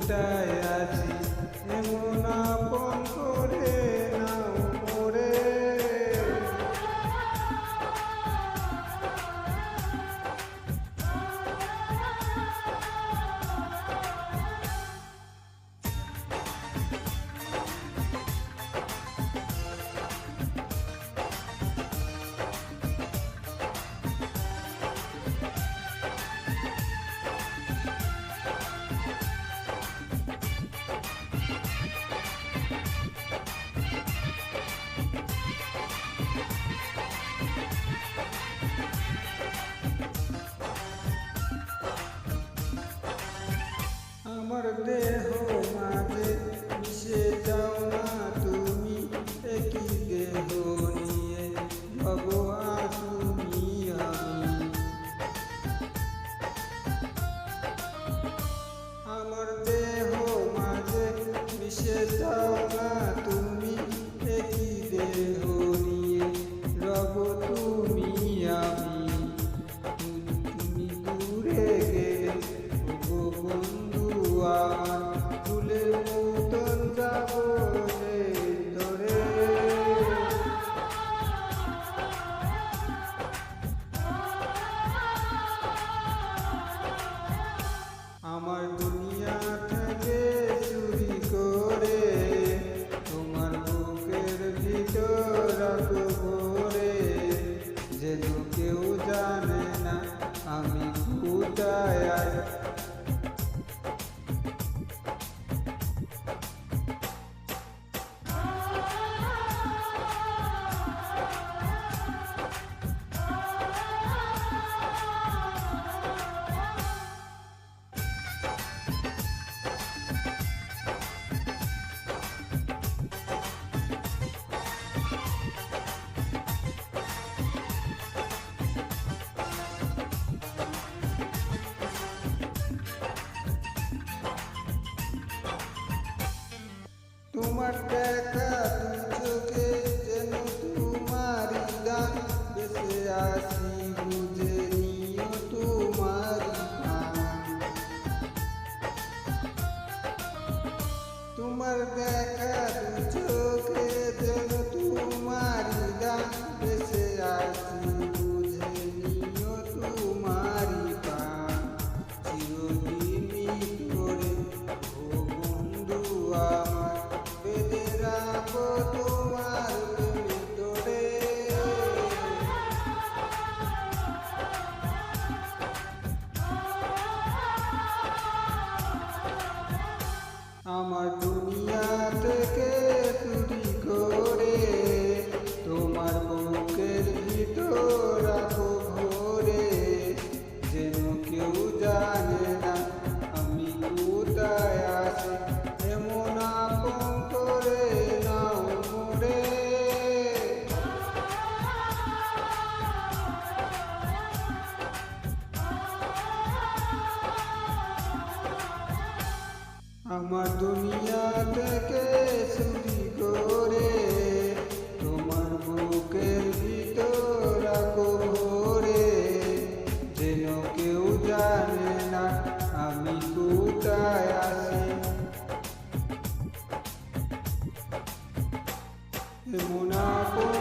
কোথায় আছি এমন আপন করে নাও মোরে। আমার দেহ মাঝে মিশে যাও না তুমি, একই দেহ নিয়ে ভগবান তুমি আমি। আমার দেহ মাঝে মিশে যাও না তুমি, একই দেহ নিয়ে রব তুমি আমি। তুমি দূরে গেলে ও বন্ধু আমার ফুলের মতন যাব রে ধরে। আমার দুনিয়া থেকে চুরি করে তোমার বুকের ভিতর রাখবো রে, যেন কেউ জানে না আমি কোথায় আছি। তোমার দেখা চোখে যেন তোমারই গান বেঁচে আসি, বুঝে নিও তোমারই গান। তোমার দেখা চোখে যেন তোমারই গান বেঁচে আসি, বুঝে নিও তোমারই গান। চিরদিনই ধরে ও বন্ধু আমার বেঁধে রাখো তোমার ভিতরে। আমার দুনিয়া থেকে চুরি করে তোমার বুকের ভিতর রাখো ভরে, যেন কেউ জানে না আমি কোথায় আছি এমন আপন করে নাও মোরে। আমার দুনিয়া থেকে চুরি করে তোমার বুকের ভিতর রাখো ভরে, যেন কেউ জানে না আমি কোথায় আছি এমন আপন